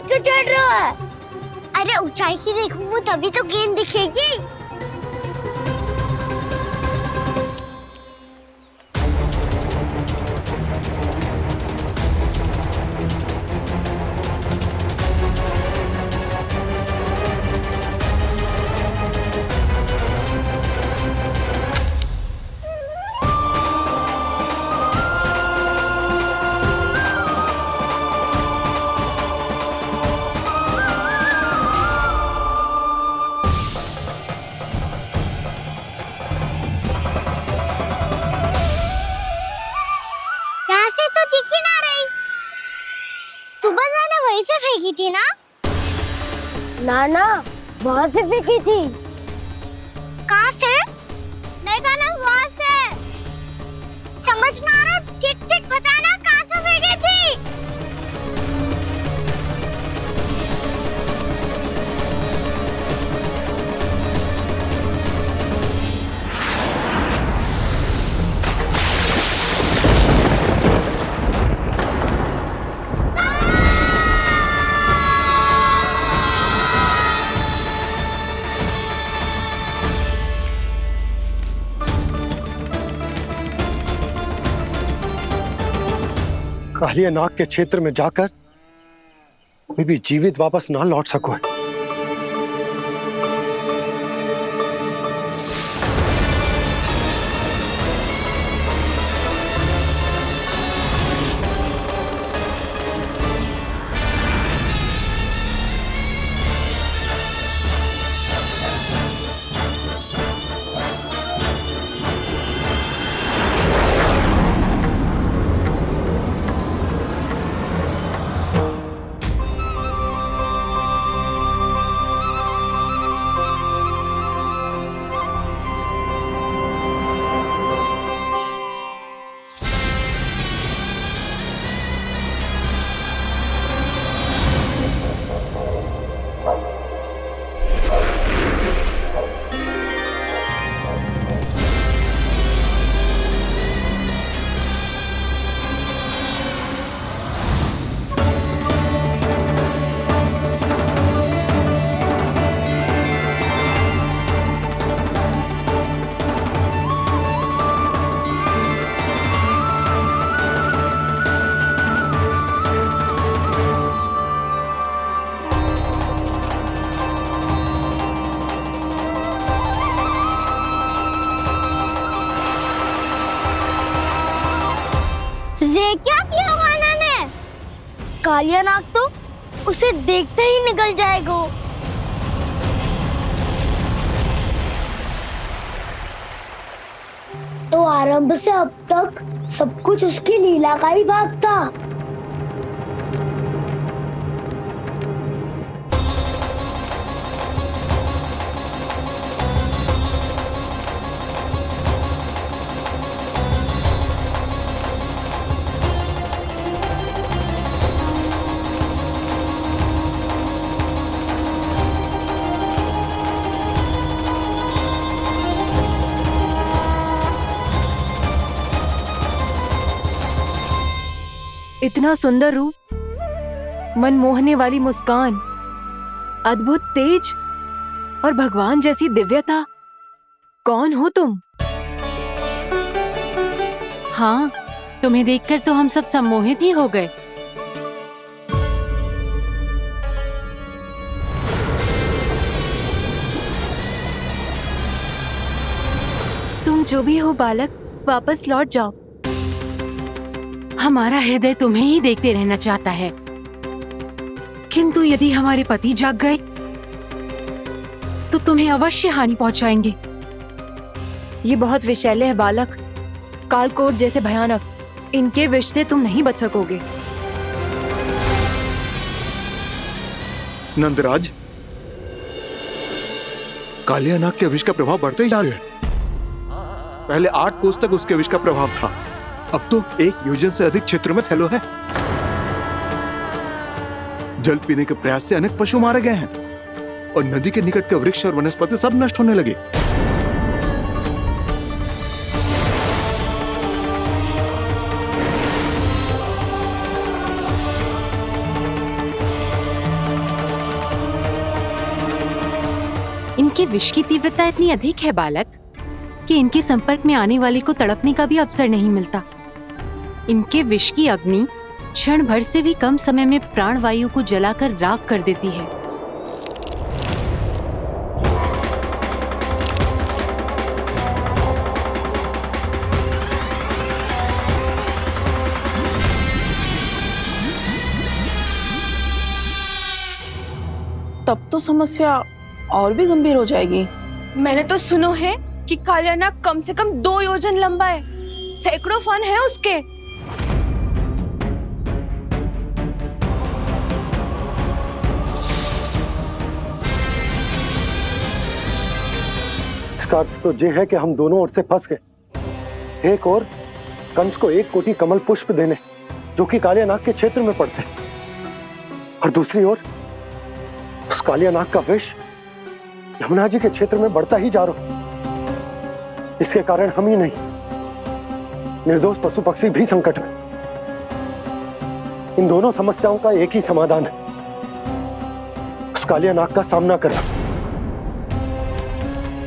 क्यों चढ़ रहा है? अरे ऊंचाई से देखूंगा तभी तो गेंद दिखेगी। वहीं से फेंकी थी ना? ना वहाँ से फेंकी थी। कहाँ से? मैं कहा ना वहाँ से। समझ ना आ रहा, ठीक ठीक बताना कहाँ से फेंकी थी? कालिया नाग के क्षेत्र में जाकर कोई भी जीवित वापस ना लौट सको। क्या किया वाना ने? कालिया नाग तो उसे देखते ही निकल जाएगा। तो आरंभ से अब तक सब कुछ उसकी लीला का ही भाग था। इतना सुंदर रूप, मन मोहने वाली मुस्कान, अद्भुत तेज और भगवान जैसी दिव्यता। कौन हो तुम? हाँ, तुम्हें देखकर तो हम सब सम्मोहित ही हो गए। तुम जो भी हो बालक, वापस लौट जाओ। हमारा हृदय तुम्हें ही देखते रहना चाहता है, किंतु यदि हमारे पति जाग गए तो तुम्हें अवश्य हानि पहुंचाएंगे। ये बहुत विषैले है बालक, कालकोट जैसे भयानक। इनके विष से तुम नहीं बच सकोगे। नंदराज, कालिया नाग के विष का प्रभाव बढ़ते ही जा रहा है। पहले 8 कोस तक उसके विष का प्रभाव था, अब तो 1 योजन से अधिक क्षेत्र में फैलो है। जल पीने के प्रयास से अनेक पशु मारे गए हैं और नदी के निकट के वृक्ष और वनस्पति सब नष्ट होने लगे। इनके विष की तीव्रता इतनी अधिक है बालक कि इनके संपर्क में आने वाले को तड़पने का भी अवसर नहीं मिलता। इनके विष की अग्नि क्षण भर से भी कम समय में प्राण वायु को जलाकर राख कर देती है। तब तो समस्या और भी गंभीर हो जाएगी। मैंने तो सुनो है कि कालिया नाग कम से कम 2 योजन लंबा है, सैकड़ों फन है उसके। इसका अर्थ तो ये है कि हम दोनों ओर से फंस गए। एक और कंस को 1 कोटि कमल पुष्प देने जो कि कालिया नाग के क्षेत्र में पड़ते, और दूसरी ओर उस कालिया नाग का विष यमुना जी के क्षेत्र में बढ़ता ही जा रहा। इसके कारण हम ही नहीं, निर्दोष पशु पक्षी भी संकट में। इन दोनों समस्याओं का एक ही समाधान है, उस कालिया नाग का सामना करना।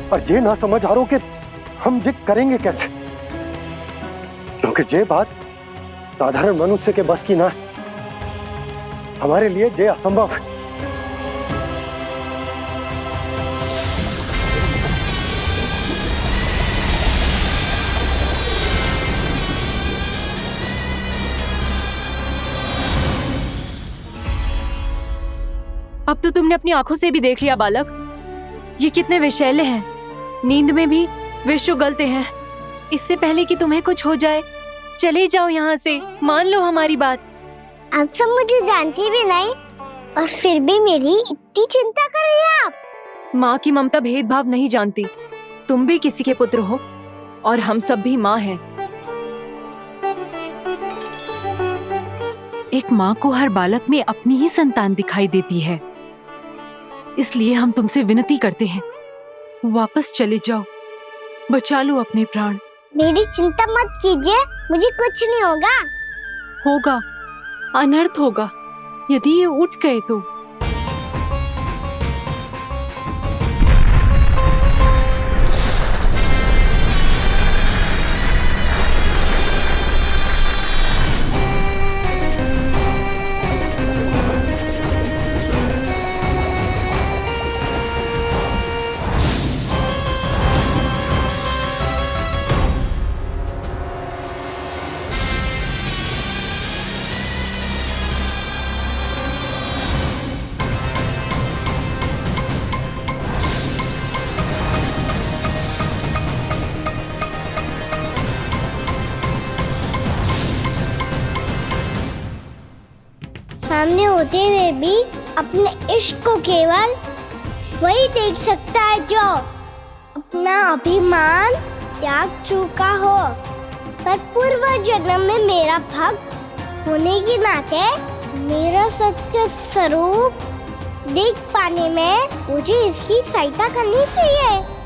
और ये ना समझ आ रहा कि हम ये करेंगे कैसे, क्योंकि ये बात साधारण मनुष्य के बस की ना है। हमारे लिए ये असंभव है। अब तो तुमने अपनी आंखों से भी देख लिया बालक, ये कितने विषैले हैं। नींद में भी विष उगलते हैं। इससे पहले कि तुम्हें कुछ हो जाए, चले जाओ यहाँ से, मान लो हमारी बात। आप सब मुझे जानती भी नहीं और फिर भी मेरी इतनी चिंता कर रही हैं आप। माँ की ममता भेदभाव नहीं जानती। तुम भी किसी के पुत्र हो और हम सब भी माँ हैं। एक माँ को हर बालक में अपनी ही संतान दिखाई देती है, इसलिए हम तुमसे विनती करते हैं, वापस चले जाओ, बचा लो अपने प्राण। मेरी चिंता मत कीजिए, मुझे कुछ नहीं होगा। होगा, अनर्थ होगा यदि ये उठ गए तो। सामने होते हुए भी अपने इश्क को केवल वही देख सकता है जो अपना अभिमान त्याग चुका हो। पर पूर्व जन्म में मेरा भक्त होने के नाते मेरा सत्य स्वरूप देख पाने में मुझे इसकी सहायता करनी चाहिए।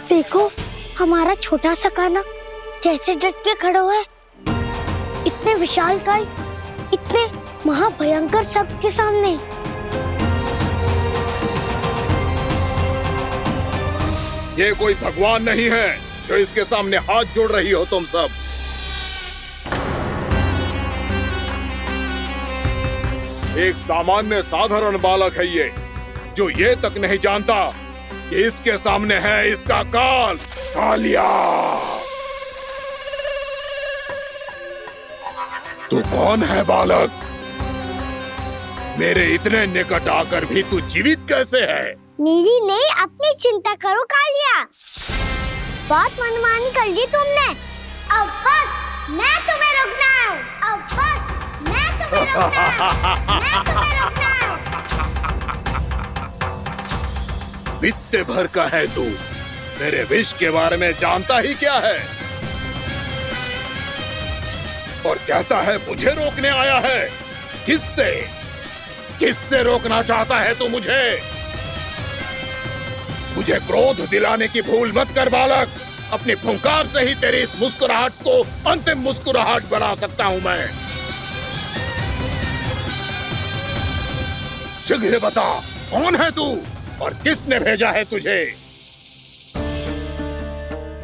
देखो हमारा छोटा सा कान्हा कैसे डट के खड़ा हुआ है, इतने विशालकाय, इतने महाभयंकर सबके सामने। ये कोई भगवान नहीं है जो इसके सामने हाथ जोड़ रही हो तुम सब। एक सामान्य साधारण बालक है ये, जो ये तक नहीं जानता कि इसके सामने है इसका काल, कालिया। तू कौन है बालक? मेरे इतने निकट आकर भी तू जीवित कैसे है? मेरी नहीं, अपनी चिंता करो कालिया। बहुत मनमानी कर ली तुमने। अब बस मैं तुम्हें रोकना हूँ। अब बस मैं तुम्हें रोकना हूँ। मैं तुम्हें रोकना हूँ। बित्ते भर का है तू, मेरे विष के बारे में जानता ही क्या है? और कहता है मुझे रोकने आया है। किससे? किससे रोकना चाहता है तू मुझे? मुझे क्रोध दिलाने की भूल मत कर बालक। अपनी फुंकार से ही तेरी इस मुस्कुराहट को अंतिम मुस्कुराहट बना सकता हूं मैं। शीघ्र बता, कौन है तू और किसने भेजा है तुझे?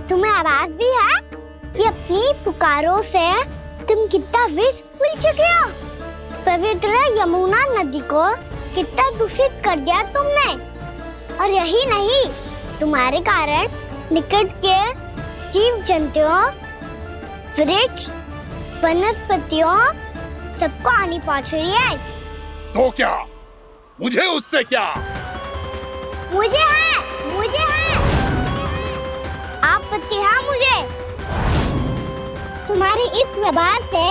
तुम्हें आवाज भी है कि अपनी पुकारों से तुम कितना विष भूल चुके हो। पवित्र यमुना नदी को कितना दूषित कर दिया तुमने। और यही नहीं, तुम्हारे कारण निकट के जीव जंतुओं, वृक्ष, वनस्पतियों सबको हानि पहुंच रही है। तो क्या? मुझे उससे क्या? मुझे है आपत्ति है मुझे तुम्हारे इस व्यवहार से,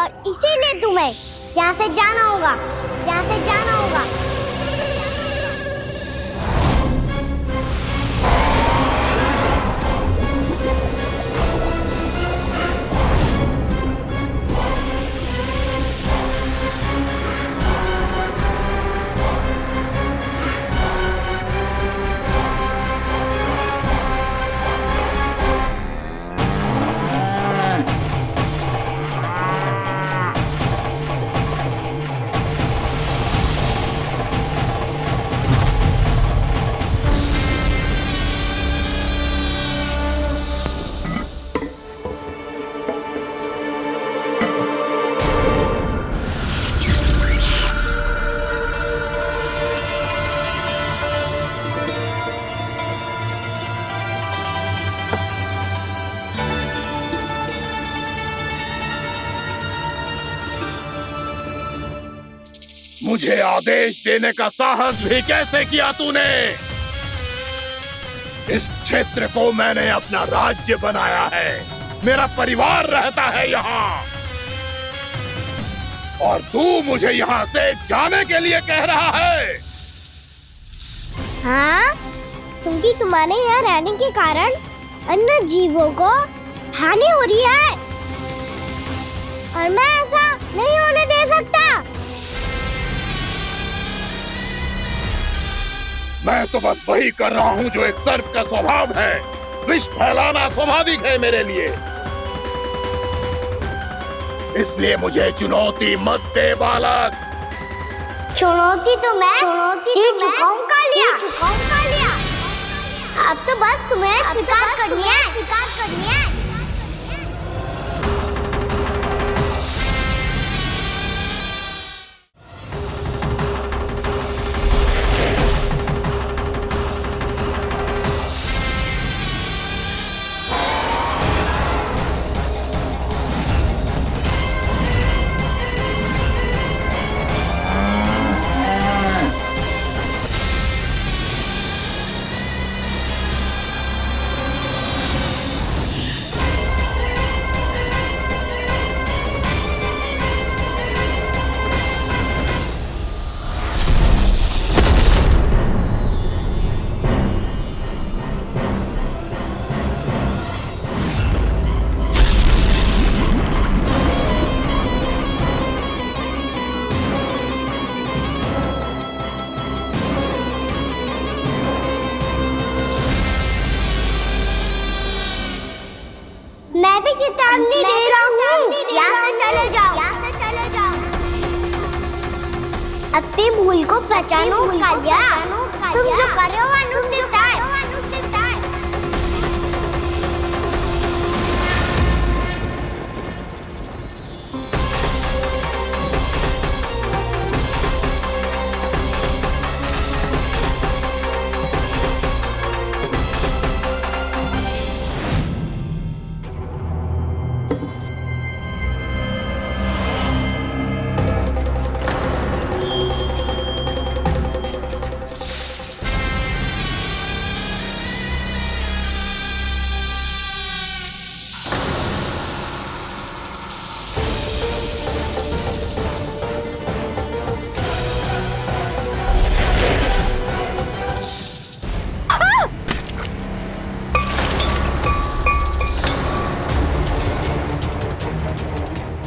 और इसीलिए तुम्हें यहाँ से जाना होगा। मुझे आदेश देने का साहस भी कैसे किया तूने? इस क्षेत्र को मैंने अपना राज्य बनाया है। मेरा परिवार रहता है यहाँ, और तू मुझे यहाँ से जाने के लिए कह रहा है? हाँ, क्योंकि तुम्हारे यहाँ रहने के कारण अन्य जीवों को हानि हो रही है, और मैं ऐसा नहीं होने दे सकता। मैं तो बस वही कर रहा हूँ जो एक सर्प का स्वभाव है। विष फैलाना स्वाभाविक है मेरे लिए। इसलिए मुझे चुनौती मत दे बालक। चुनौती तो मैं दे चुका हूँ कालिया। अब तो बस तुम्हें स्वीकार करनी है। मैं भी चेतावनी दे रहा हूँ, यहाँ से चले जाओ। अपनी भूल को पहचानो कालिया। तुम जो कर रहे हो अनुचित है।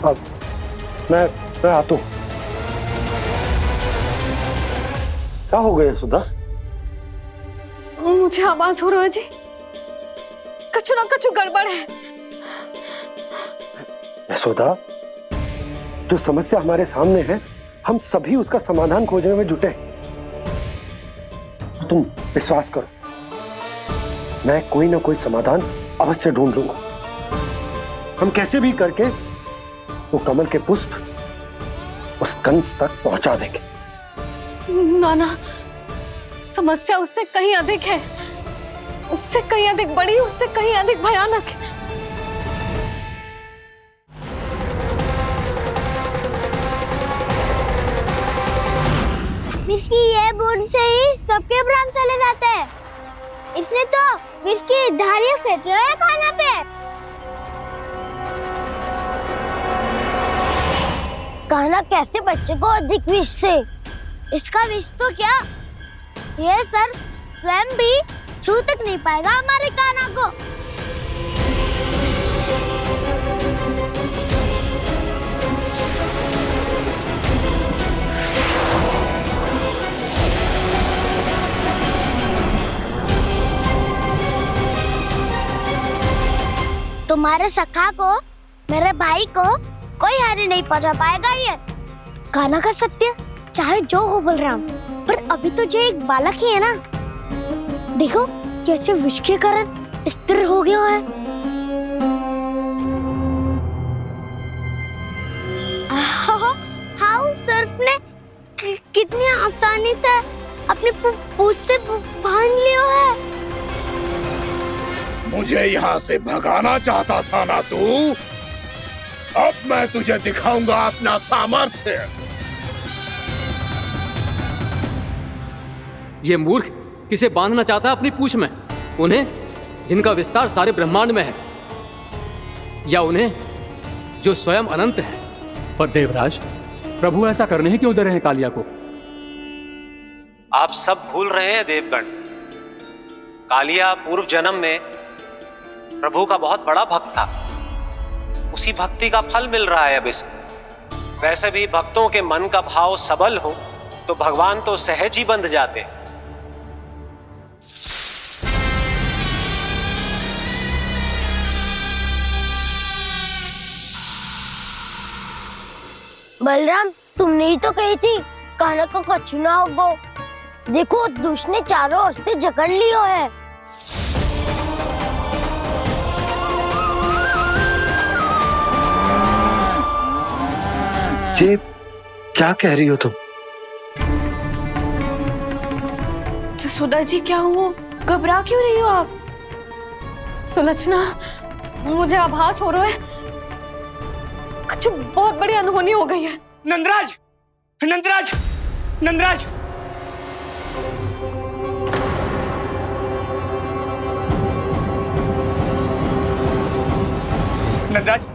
अब मैं आता हूँ। क्या हो गया सुधा? मुझे आवाज हो रहा है जी, कछु ना कछु गड़बड़ है। यशोदा, जो समस्या हमारे सामने है, हम सभी उसका समाधान खोजने में जुटे हैं। तुम विश्वास करो, मैं कोई ना कोई समाधान अवश्य ढूंढ लूंगा। हम कैसे भी करके वो कमल के पुष्प उस कंस तक पहुंचा देंगे। नाना, समस्या उससे कहीं अधिक है, उससे कहीं अधिक बड़ी, उससे कहीं अधिक भयानक है। विस्की ये बूंद से ही सबके प्राण चले जाते हैं। इसने तो विस्की धारियां फेंकी है खाना पे। कान्हा कैसे बच्चे को अधिक विष से? इसका विष तो क्या, ये सर स्वयं भी छू तक नहीं पाएगा हमारे कान्हा को। तुम्हारे सखा को, मेरे भाई को कोई हानि नहीं पहुंचा पाएगा। ये कान्हा का सत्य चाहे जो हो बलराम, पर अभी तो जो एक बालक ही है ना। देखो कैसे विष के कारण स्थिर हो गया है। हाउ सर्फ ने कितनी आसानी से अपनी पूंछ से बांध लिया है। मुझे यहाँ से भगाना चाहता था ना तू? अब मैं तुझे दिखाऊंगा अपना सामर्थ्य। ये मूर्ख किसे बांधना चाहता है अपनी पूंछ में? उन्हें जिनका विस्तार सारे ब्रह्मांड में है, या उन्हें जो स्वयं अनंत है? पर देवराज, प्रभु ऐसा करने ही क्यों दे रहे हैं कालिया को? आप सब भूल रहे हैं देवगण। कालिया पूर्व जन्म में प्रभु का बहुत बड़ा भक्त था। उसी भक्ति का फल मिल रहा है अब इसे। वैसे भी भक्तों के मन का भाव सबल हो तो भगवान तो सहज ही बंध जाते। बलराम, तुमने ही तो कही थी कान्हा को कछु ना होगो। देखो दुष्ट ने चारों ओर से जकड़ लियो है। ये क्या कह रही हो तुम? सुधा जी, क्या हुआ? घबरा क्यों रही हो आप? सुलक्षणा, मुझे आभास हो रहा है कुछ बहुत बड़ी अनहोनी हो गई है। नंदराज, नंदराज, नंदराज! नंदराज,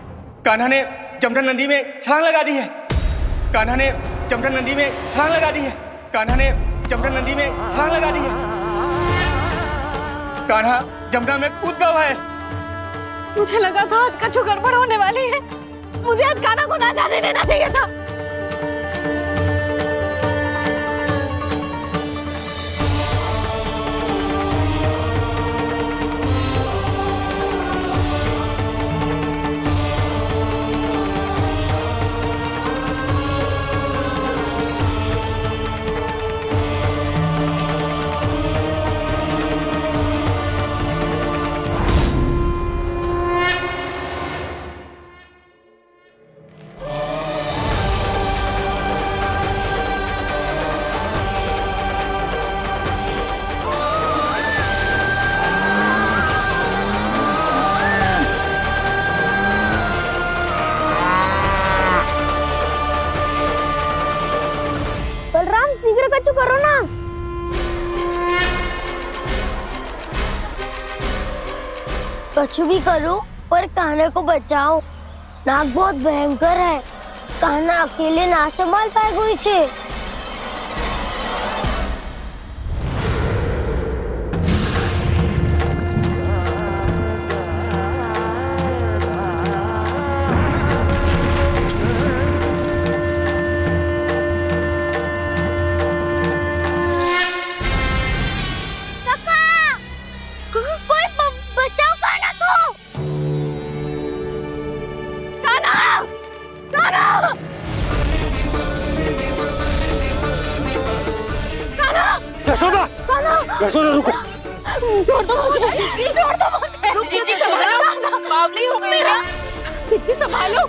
कान्हा ने जमरा नदी में छलांग लगा दी है। कान्हा ने जमरा नदी में छलांग लगा दी है। कान्हा ने जमरा नदी में छलांग लगा दी है। कान्हा जमरा में कूद गया है। मुझे लगा था आज कछु गड़बड़ होने वाली है। मुझे आज कान्हा को ना जाने देना चाहिए था। बलराम, शीघ्र कछु करो ना। कछु भी करो पर कान्हा को बचाओ। नाग बहुत भयंकर है। कान्हा अकेले ना संभाल पाएगा इसे। यशोदा रुको। छोड़ दो मुझे, छोड़ दो मुझे। जीजी संभालो, बावली हो गई क्या? जीजी संभालो।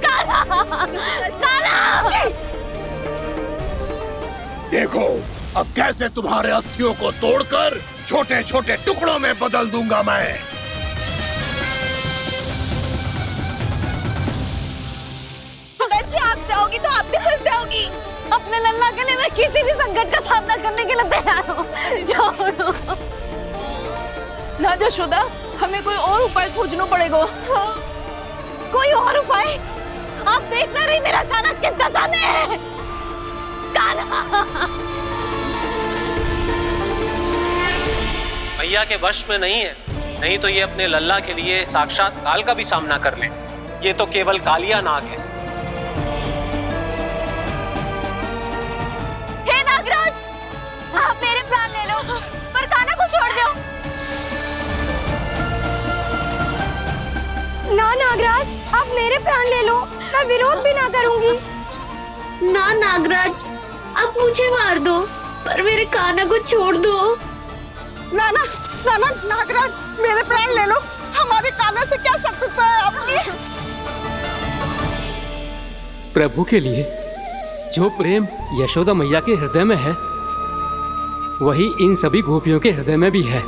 देखो अब कैसे तुम्हारे अस्थियों को तोड़कर छोटे छोटे टुकड़ों में बदल दूंगा मैं। सुदाजी आप जाओगी तो आप भी फंस जाओगी। अपने लल्ला के लिए मैं किसी भी संकट का सामना करने के लिए तैयार हूँ। छोड़ो ना यशोदा, हमें कोई और उपाय खोजना पड़ेगा। कोई और उपाय? आप देख ना रही मेरा काना किस दशा में है। काना मैया के वश में नहीं है, नहीं तो ये अपने लल्ला के लिए साक्षात काल का भी सामना कर ले। ये तो केवल कालिया नाग है। हे नागराज, आप मेरे प्राण ले लो पर कान्हा को छोड़ दो। ना नागराज, आप मेरे प्राण ले लो, मैं विरोध भी ना करूंगी। ना नागराज, आप मुझे मार दो पर मेरे कान्हा को छोड़ दो। ना ना ना ना नागराज, मेरे प्राण ले लो। हमारे कान्हा से क्या शत्रुता है आपकी? प्रभु के लिए जो प्रेम यशोदा मैया के हृदय में है, वही इन सभी गोपियों के हृदय में भी है।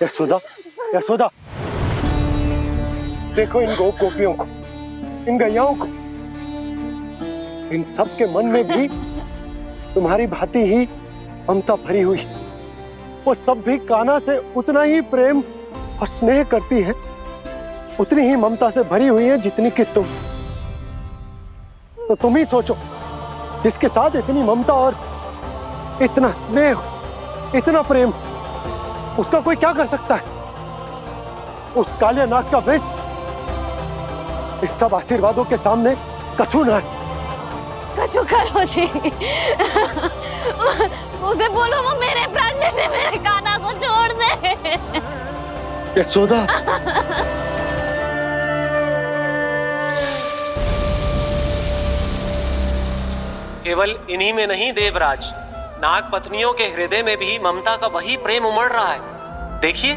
यशोदा, यशोदा, देखो इन गोपियों को, इन गैयाओं को। इन सब के मन में भी तुम्हारी भांति ही ममता भरी हुई। वो सब भी कान्हा से उतना ही प्रेम और स्नेह करती है, उतनी ही ममता से भरी हुई है जितनी कि तुम। तो तुम ही सोचो, जिसके साथ इतनी ममता और इतना स्नेह, इतना प्रेम, उसका कोई क्या कर सकता है? उस काले नाग का विष इस सब आशीर्वादों के सामने कछु न है। कछु करो जी। उसे बोलो वो मेरे प्राण ले ले, मेरे कान्हा को छोड़ दे। यशोदा, केवल इन्हीं में नहीं देवराज, नाग पत्नियों के हृदय में भी ममता का वही प्रेम उमड़ रहा है। देखिए।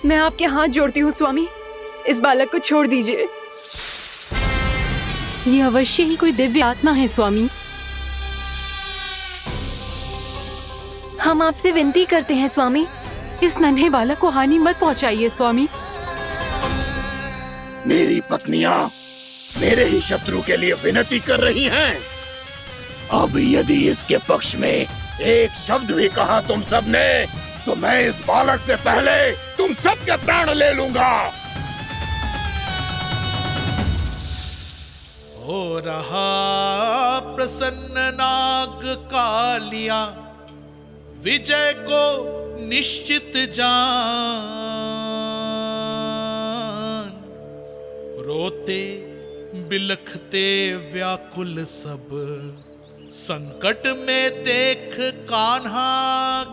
मैं आपके हाथ जोड़ती हूँ स्वामी, इस बालक को छोड़ दीजिए। ये अवश्य ही कोई दिव्य आत्मा है स्वामी। हम आपसे विनती करते हैं स्वामी, इस नन्हे बालक को हानि मत पहुंचाइए स्वामी। मेरी पत्नियां मेरे ही शत्रु के लिए विनती कर रही हैं। अब यदि इसके पक्ष में एक शब्द भी कहा तुम सब ने, तो मैं इस बालक से पहले तुम सबके प्राण ले लूंगा। हो रहा प्रसन्न नाग कालिया, विजय को निश्चित जान। रोते बिलखते व्याकुल सब, संकट में देख कान्हा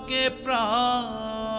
के प्राण।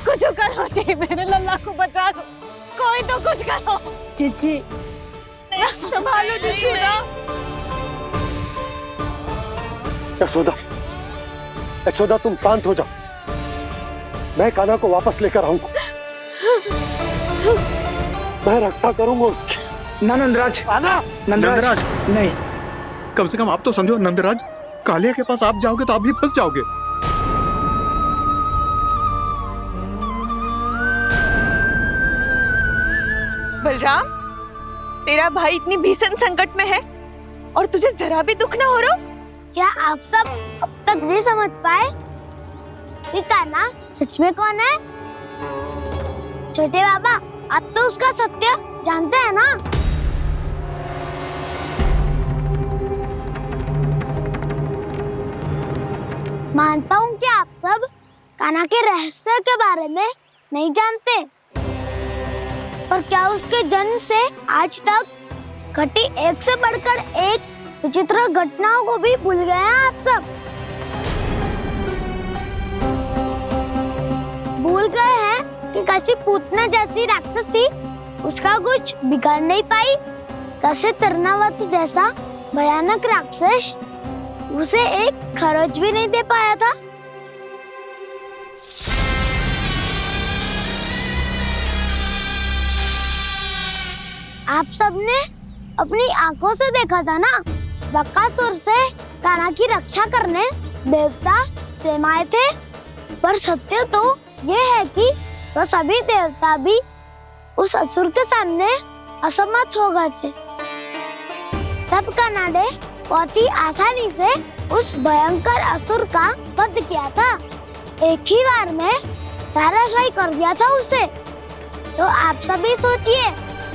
कुछ करो जी, मेरे लल्ला को बचा लो। कोई तो कुछ करो। जीजी, संभालो जी। यशोदा, यशोदा तुम शांत हो जाओ, मैं कान्हा को वापस लेकर आऊंगा। मैं रक्षा करूंगा उसकी। ना नंदराज, कान्हा, नंदराज नहीं। कम से कम आप तो समझो नंदराज, कालिया के पास आप जाओगे तो आप भी फंस जाओगे। बलराम, तेरा भाई इतनी भीषण संकट में है और तुझे जरा भी दुख ना हो रहा? क्या आप सब अब तक नहीं समझ पाए कि कान्हा सच में कौन है? छोटे बाबा, आप तो उसका सत्य जानते हैं ना? मानता हूँ कि आप सब कान्हा के रहस्य के बारे में नहीं जानते, पर क्या उसके जन्म से आज तक घटी एक से बढ़कर एक विचित्र घटनाओं को भी भूल गए हैं आप सब? भूल गए हैं कि कैसी पूतना जैसी राक्षसी उसका कुछ बिगाड़ नहीं पाई, कैसे तरनावती जैसा भयानक राक्षस उसे एक खरोच भी नहीं दे पाया था। आप सबने अपनी आंखों से देखा था ना, बकासुर से कान्हा की रक्षा करने देवता स्वयं आए थे, पर सत्य तो ये है कि वो सभी देवता भी उस असुर के सामने असमर्थ हो गए थे। तब कान्हा ने बहुत ही आसानी से उस भयंकर असुर का वध किया था, एक ही बार में धराशायी कर दिया था उसे। तो आप सभी सोचिए,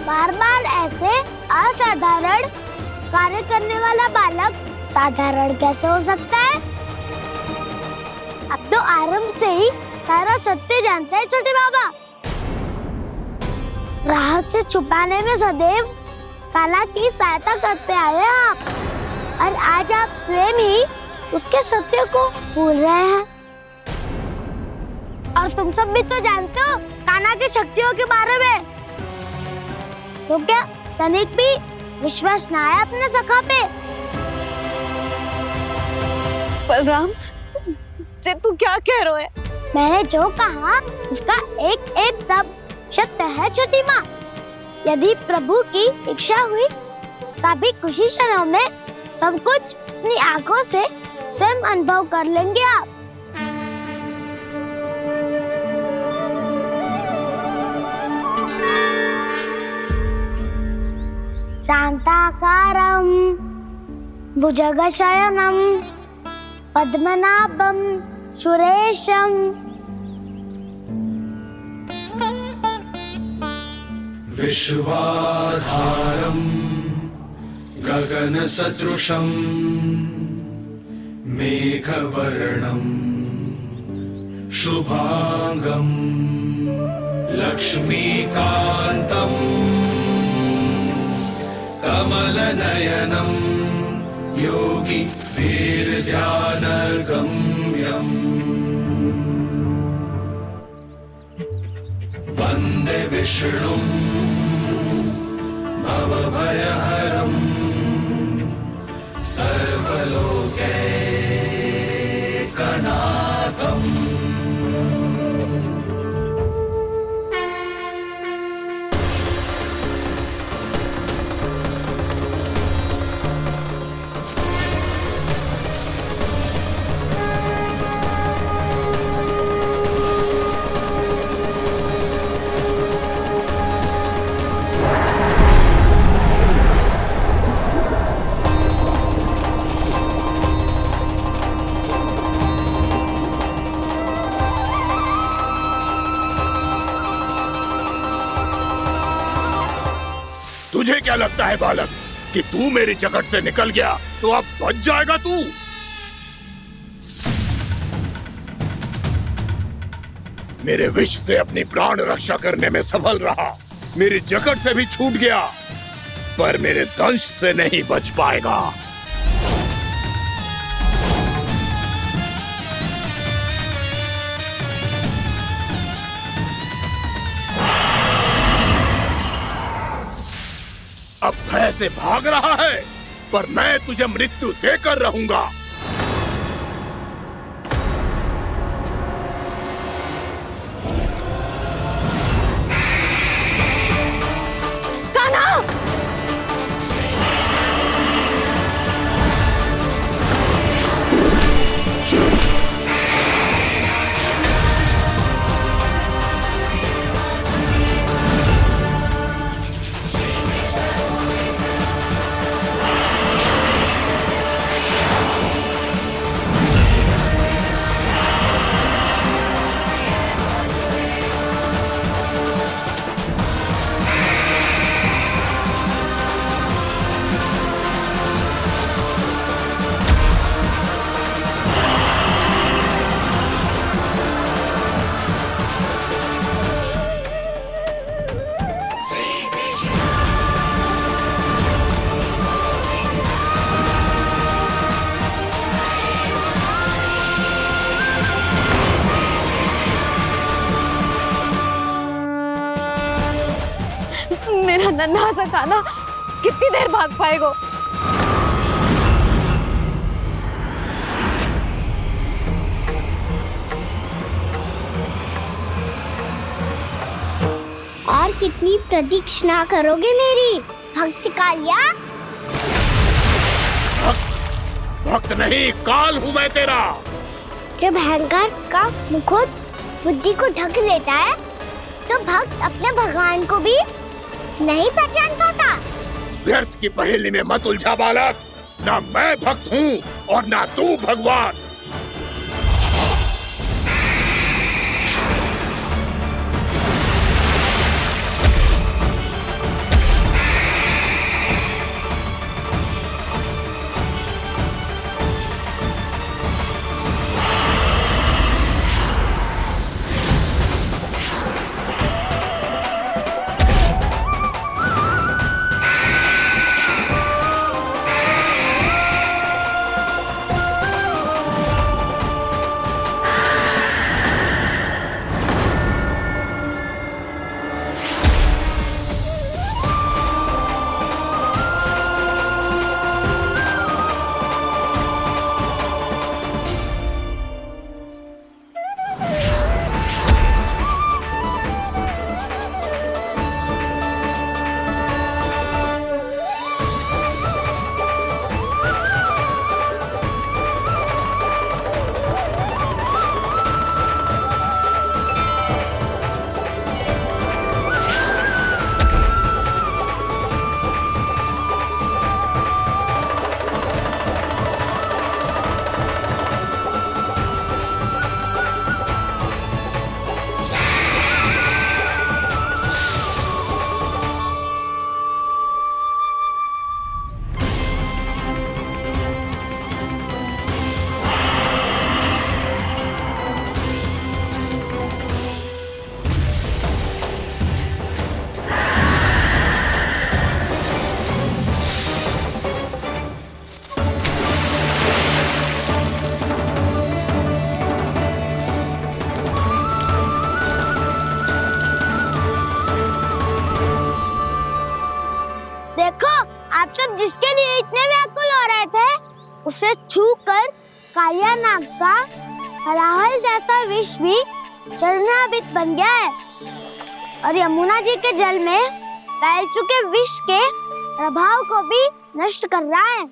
बार बार ऐसे असाधारण कार्य करने वाला बालक साधारण कैसे हो सकता है? अब तो आरंभ से ही सारा सत्य जानते हैं छोटे बाबा। रहस्य छुपाने में सदैव काला की सहायता करते आए हैं आप, और आज आप स्वयं ही उसके सत्य को भूल रहे हैं। और तुम सब भी तो जानते हो कान्हा की शक्तियों के बारे में, तो क्या तनिक भी विश्वास न आया अपने सखा पे? बलराम, जे तू क्या कह रहा है? मैंने जो कहा उसका एक एक शब्द सत्य है छोटी माँ। यदि प्रभु की इच्छा हुई तभी कुछ ही क्षणों में सब कुछ अपनी आंखों से स्वयं अनुभव कर लेंगे आप। शांताकारं भुजगशयनं पद्मनाभं सुरेशं विश्वाधारं गगनसदृशं मेघवर्णं शुभांगं लक्ष्मीकान्तं कमलनयनं योगी वीरध्यानगम्यम् वन्दे विष्णुं भवभयहरं सर्वलोकैकनाथम्। तुझे क्या लगता है बालक कि तू मेरी जकड़ से निकल गया तो अब बच जाएगा तू? मेरे विष से अपनी प्राण रक्षा करने में सफल रहा, मेरी जकड़ से भी छूट गया, पर मेरे दंश से नहीं बच पाएगा। अब भय से भाग रहा है, पर मैं तुझे मृत्यु देकर रहूंगा। कान्हा! मेरा नन्हा सा कान्हा कितनी देर भाग पाएगा? और कितनी प्रतीक्षा करोगे मेरी भक्त कालिया? भक्त नहीं, काल हूँ मैं तेरा। जब अहंकार का मुकुट बुद्धि को ढक लेता है तो भक्त अपने भगवान को भी नहीं पहचान पाता। व्यर्थ की पहेली में मत उलझा बालक। ना मैं भक्त हूँ और ना तू भगवान। देखो, आप सब जिसके लिए इतने व्याकुल हो रहे थे, उसे छूकर कालिया नाग का हलाहल जैसा विष भी चरणामृत बन गया है और यमुना जी के जल में फैल चुके विष के प्रभाव को भी नष्ट कर रहा है।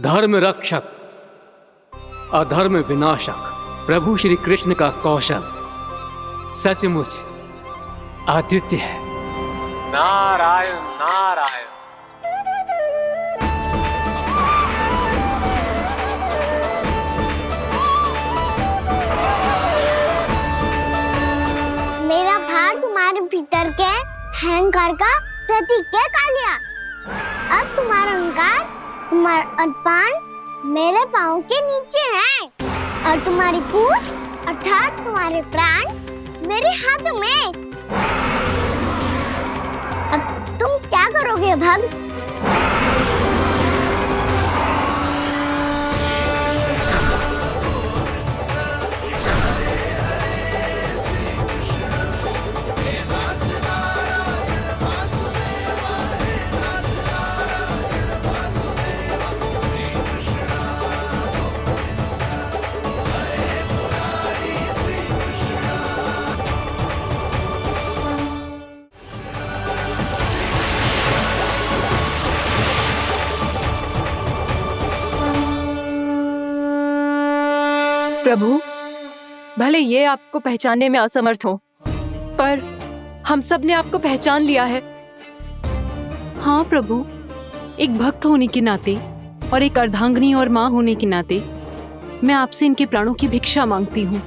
धर्म रक्षक, अधर्म विनाशक प्रभु श्री कृष्ण का कौशल सचमुच अद्वितीय है। नारायण नारायण। मेरा भाग तुम्हारे भीतर के अहंकार का प्रतीक है कालिया। अब तुम्हारा अहंकार, तुम्हारा अनपान मेरे पाँव के नीचे है और तुम्हारी पूंछ अर्थात तुम्हारे प्राण मेरे हाथ में। अब तुम क्या करोगे भक्त? प्रभु, भले ये आपको पहचानने में असमर्थ हो, पर हम सब ने आपको पहचान लिया है। हाँ प्रभु, एक भक्त होने के नाते और एक अर्धांगिनी और माँ होने के नाते मैं आपसे इनके प्राणों की भिक्षा मांगती हूँ।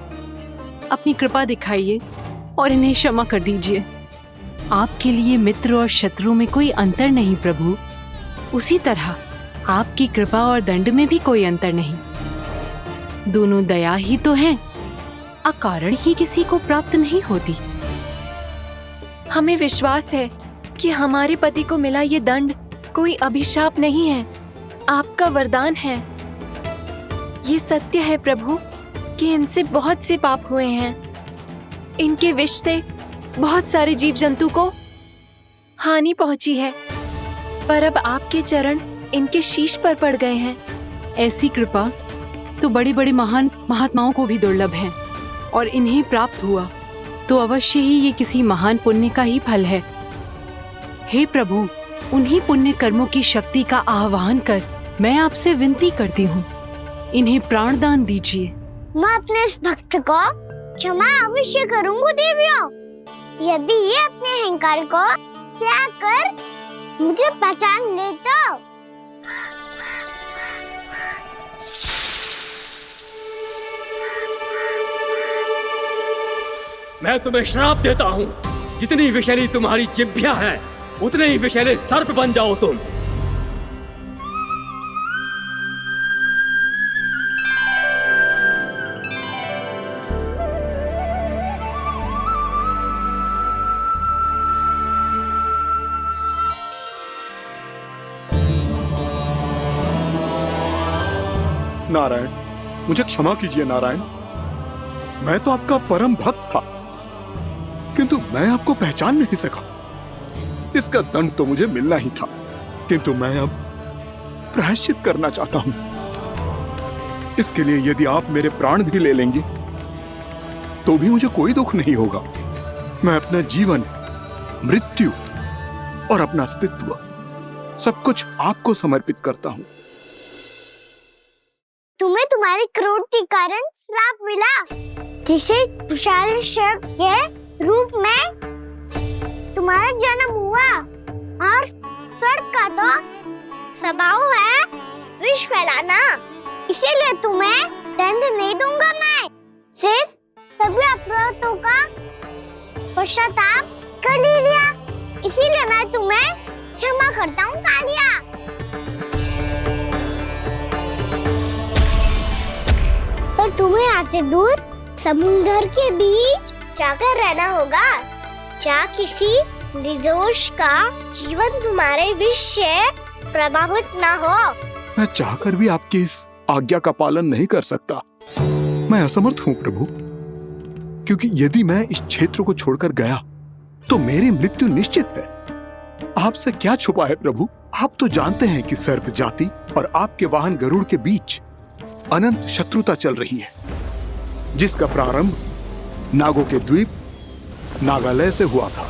अपनी कृपा दिखाइए और इन्हें क्षमा कर दीजिए। आपके लिए मित्र और शत्रु में कोई अंतर नहीं प्रभु। उसी तरह आपकी कृपा और दंड में भी कोई अंतर नहीं। दोनों दया ही तो हैं। अकारण ही किसी को प्राप्त नहीं होती। हमें विश्वास है कि हमारे पति को मिला ये दंड कोई अभिशाप नहीं है, आपका वरदान है। ये सत्य है प्रभु कि इनसे बहुत से पाप हुए हैं। इनके विष से बहुत सारे जीव जंतु को हानि पहुंची है, पर अब आपके चरण इनके शीश पर पड़ गए हैं। ऐसी कृपा तो बड़े बड़े महान महात्माओं को भी दुर्लभ है, और इन्हें प्राप्त हुआ तो अवश्य ही ये किसी महान पुण्य का ही फल है। हे प्रभु, उन्हीं पुण्य कर्मों की शक्ति का आह्वान कर मैं आपसे विनती करती हूँ, इन्हें प्राणदान दीजिए। मैं अपने इस भक्त को क्षमा अवश्य करूंगा देवियों, यदि ये अपने अहंकार को त्याग कर मुझे पहचान ले तो। मैं तुम्हें श्राप देता हूँ, जितनी विषैली तुम्हारी जिह्वा है उतने ही विषैले सर्प बन जाओ तुम। नारायण, मुझे क्षमा कीजिए नारायण। मैं तो आपका परम भक्त था, किंतु मैं आपको पहचान नहीं सका। इसका दंड तो मुझे मिलना ही था, किंतु मैं अब प्रायश्चित करना चाहता हूं। इसके लिए यदि आप मेरे प्राण भी ले लेंगे तो भी मुझे कोई दुख नहीं होगा। मैं अपना जीवन, मृत्यु और अपना अस्तित्व सब कुछ आपको समर्पित करता हूं। तुम्हें तुम्हारे क्रोध के कारण श्राप मिला, जिसे विशाल सर्प के रूप में तुम्हारा जन्म हुआ, और सर्प का तो स्वभाव है विष फैलाना। इसीलिए तुम्हें दंड नहीं दूंगा मैं, सिर्फ सभी अपराधों का पश्चाताप कर लिया। इसीलिए मैं तुम्हें क्षमा करता हूँ कालिया। पर तुम्हें यहाँ से दूर समुद्र के बीच जाकर रहना होगा, जहाँ किसी निर्दोष का जीवन तुम्हारे विष से प्रभावित ना हो। मैं चाहकर भी आपकी इस आज्ञा का पालन नहीं कर सकता। मैं असमर्थ हूँ प्रभु, क्योंकि यदि मैं इस क्षेत्र को छोड़कर गया तो मेरी मृत्यु निश्चित है। आपसे क्या छुपा है प्रभु? आप तो जानते हैं कि सर्प जाति और आपके वाहन गरुड़ के बीच अनंत शत्रुता चल रही है, जिसका प्रारंभ नागों के द्वीप नागालय से हुआ था।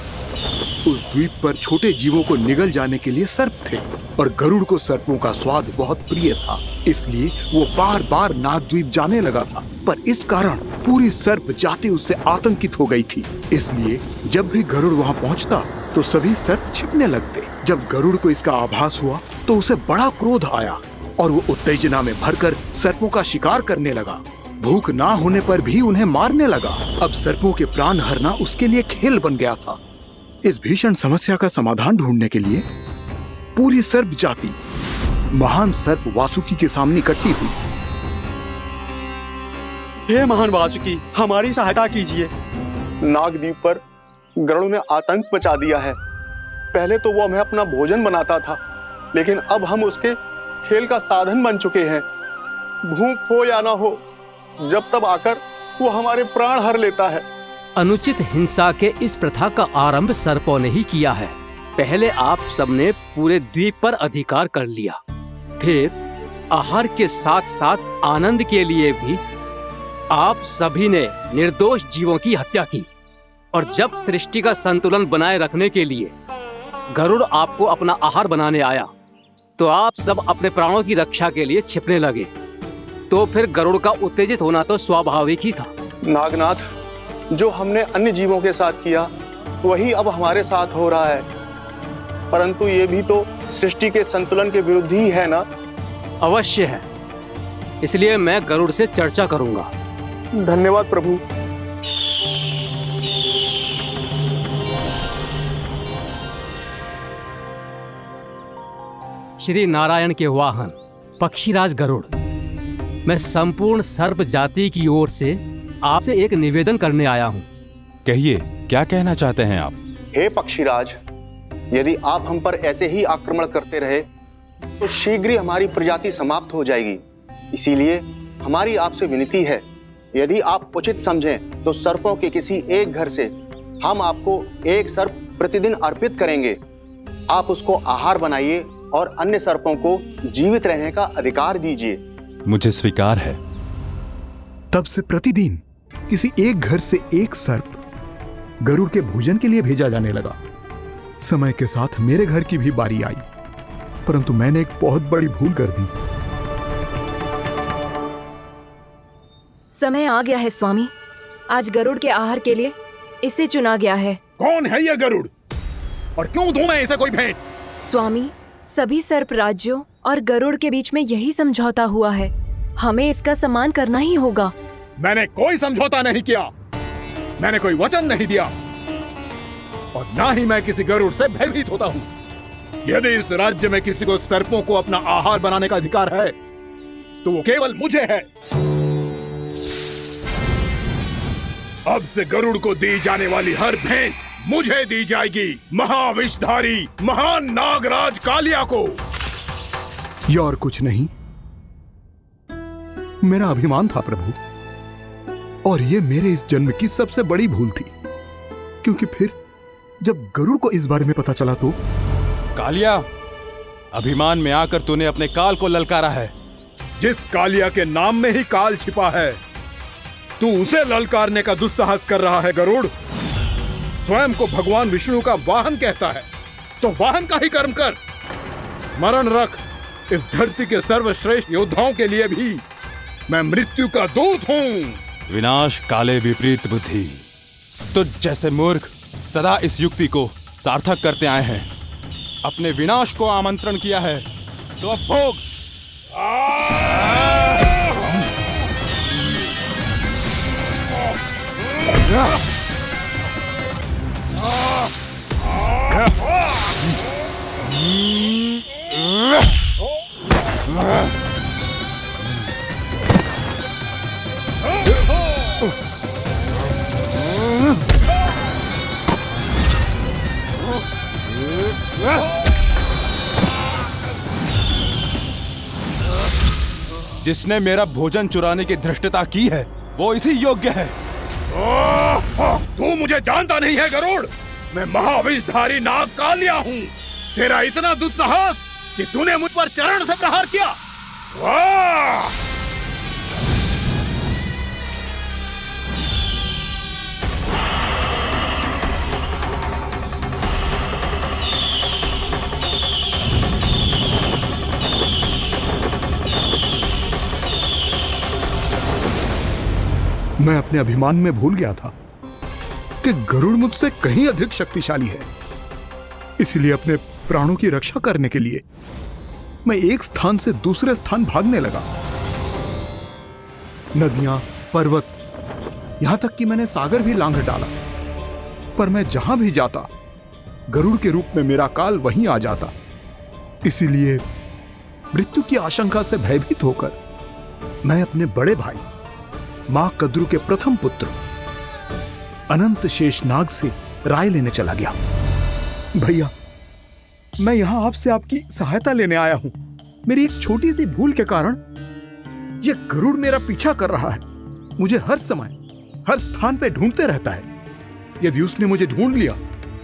उस द्वीप पर छोटे जीवों को निगल जाने के लिए सर्प थे, और गरुड़ को सर्पों का स्वाद बहुत प्रिय था, इसलिए वो बार बार नागद्वीप जाने लगा था। पर इस कारण पूरी सर्प जाति उससे आतंकित हो गई थी। इसलिए जब भी गरुड़ वहां पहुंचता तो सभी सर्प छिपने लगते। जब गरुड़ को इसका आभास हुआ तो उसे बड़ा क्रोध आया, और वो उत्तेजना में भरकर सर्पों का शिकार करने लगा। भूख ना होने पर भी उन्हें मारने लगा। अब सर्पों के प्राण हरना उसके लिए खेल बन गया था। इस भीषण समस्या का समाधान ढूंढने के लिए पूरी सर्प जाति महान सर्प वासुकी के सामने इकट्ठी हुई। हे महान वासुकी, हमारी सहायता कीजिए। नागद्वीप पर गरुड़ ने आतंक मचा दिया है। पहले तो वो हमें अपना भोजन बनाता था, लेकिन अब हम उसके खेल का साधन बन चुके हैं। भूख हो या ना हो, जब तब आकर वो हमारे प्राण हर लेता है। अनुचित हिंसा के इस प्रथा का आरंभ सर्पों ने ही किया है। पहले आप सबने पूरे द्वीप पर अधिकार कर लिया, फिर आहार के साथ साथ आनंद के लिए भी आप सभी ने निर्दोष जीवों की हत्या की। और जब सृष्टि का संतुलन बनाए रखने के लिए गरुड़ आपको अपना आहार बनाने आया, तो आप सब अपने प्राणों की रक्षा के लिए छिपने लगे। तो फिर गरुड़ का उत्तेजित होना तो स्वाभाविक ही था। नागनाथ, जो हमने अन्य जीवों के साथ किया वही अब हमारे साथ हो रहा है, परंतु ये भी तो सृष्टि के संतुलन के विरुद्ध ही है ना? अवश्य है, इसलिए मैं गरुड़ से चर्चा करूंगा। धन्यवाद प्रभु। श्री नारायण के वाहन पक्षीराज गरुड़, मैं संपूर्ण सर्प जाति की ओर से आपसे एक निवेदन करने आया हूँ। कहिए, क्या कहना चाहते हैं आप? हे पक्षीराज, यदि आप हम पर ऐसे ही आक्रमण करते रहे तो शीघ्र ही हमारी प्रजाति समाप्त हो जाएगी। इसीलिए हमारी आपसे विनती है, यदि आप उचित समझें तो सर्पों के किसी एक घर से हम आपको एक सर्प प्रतिदिन अर्पित करेंगे। आप उसको आहार बनाइए और अन्य सर्पों को जीवित रहने का अधिकार दीजिए। मुझे स्वीकार है। तब से प्रतिदिन किसी एक घर से एक सर्प गरुड़ के भोजन के लिए भेजा जाने लगा। समय के साथ मेरे घर की भी बारी आई, परंतु मैंने एक बहुत बड़ी भूल कर दी। समय आ गया है स्वामी, आज गरुड़ के आहार के लिए इसे चुना गया है। कौन है यह गरुड़ और क्यों दूं मैं इसे कोई भेंट? स्वामी, सभी सर्प राज्यों और गरुड़ के बीच में यही समझौता हुआ है, हमें इसका सम्मान करना ही होगा। मैंने कोई समझौता नहीं किया, मैंने कोई वचन नहीं दिया और ना ही मैं किसी गरुड़ से भयभीत होता हूँ। यदि इस राज्य में किसी को सर्पों को अपना आहार बनाने का अधिकार है तो वो केवल मुझे है। अब से गरुड़ को दी जाने वाली हर भेंट मुझे दी जाएगी, महाविषधारी महान नागराज कालिया को। यह और कुछ नहीं, मेरा अभिमान था प्रभु, और यह मेरे इस जन्म की सबसे बड़ी भूल थी, क्योंकि फिर जब गरुड़ को इस बारे में पता चला तो। कालिया, अभिमान में आकर तूने अपने काल को ललकारा है। जिस कालिया के नाम में ही काल छिपा है, तू उसे ललकारने का दुस्साहस कर रहा है गरुड़। स्वयं को भगवान विष्णु का वाहन कहता है तो वाहन का ही कर्म कर। स्मरण रख, इस धरती के सर्वश्रेष्ठ योद्धाओं के लिए भी मैं मृत्यु का दूत हूँ। विनाश काले विपरीत बुद्धि। तुझ जैसे मूर्ख सदा इस युक्ति को सार्थक करते आए हैं। अपने विनाश को आमंत्रण किया है तो अब भोग। जिसने मेरा भोजन चुराने की धृष्टता की है वो इसी योग्य है। तू मुझे जानता नहीं है गरुड़, मैं महाविषधारी नाग कालिया हूँ। तेरा इतना दुस्साहस कि तूने मुझ पर चरण से प्रहार किया। वाह! मैं अपने अभिमान में भूल गया था कि गरुड़ मुझसे कहीं अधिक शक्तिशाली है। इसलिए अपने प्राणों की रक्षा करने के लिए मैं एक स्थान से दूसरे स्थान भागने लगा। नदियां, पर्वत, यहां तक कि मैंने सागर भी लांघ डाला, पर मैं जहां भी जाता गरुड़ के रूप में मेरा काल वहीं आ जाता। इसीलिए मृत्यु की आशंका से भयभीत होकर मैं अपने बड़े भाई मां कद्रू के प्रथम पुत्र अनंत शेषनाग से राय लेने चला गया। भैया, मैं यहां आपसे आपकी सहायता लेने आया हूं। मेरी एक छोटी सी भूल के कारण यह गरुड़ मेरा पीछा कर रहा है। मुझे हर समय हर स्थान पे ढूंढते रहता है। यदि उसने मुझे ढूंढ लिया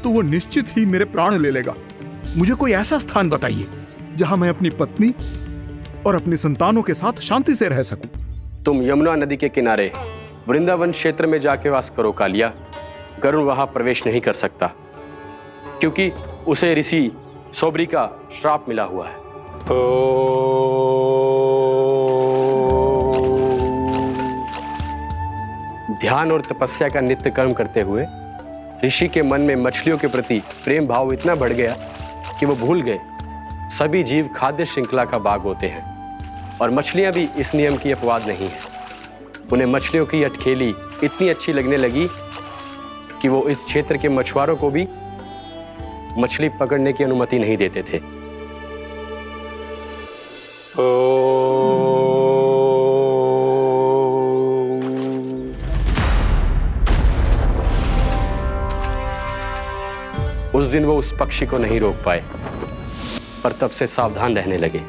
तो वो निश्चित ही मेरे प्राण ले लेगा। मुझे कोई ऐसा स्थान बताइए जहां मैं अपनी पत्नी और अपनी संतानों के साथ शांति से रह सकूं। तुम यमुना नदी के किनारे वृंदावन क्षेत्र में जाके वास करो कालिया। गरुड़ वहां प्रवेश नहीं कर सकता क्योंकि उसे ऋषि सोबरी का श्राप मिला हुआ है। ध्यान और तपस्या का नित्य कर्म करते हुए ऋषि के मन में मछलियों के प्रति प्रेम भाव इतना बढ़ गया कि वो भूल गए सभी जीव खाद्य श्रृंखला का भाग होते हैं और मछलियां भी इस नियम की अपवाद नहीं है। उन्हें मछलियों की अटखेली इतनी अच्छी लगने लगी कि वो इस क्षेत्र के मछुआरों को भी मछली पकड़ने की अनुमति नहीं देते थे। दिन वो उस पक्षी को नहीं रोक पाए, पर तब से सावधान रहने लगे।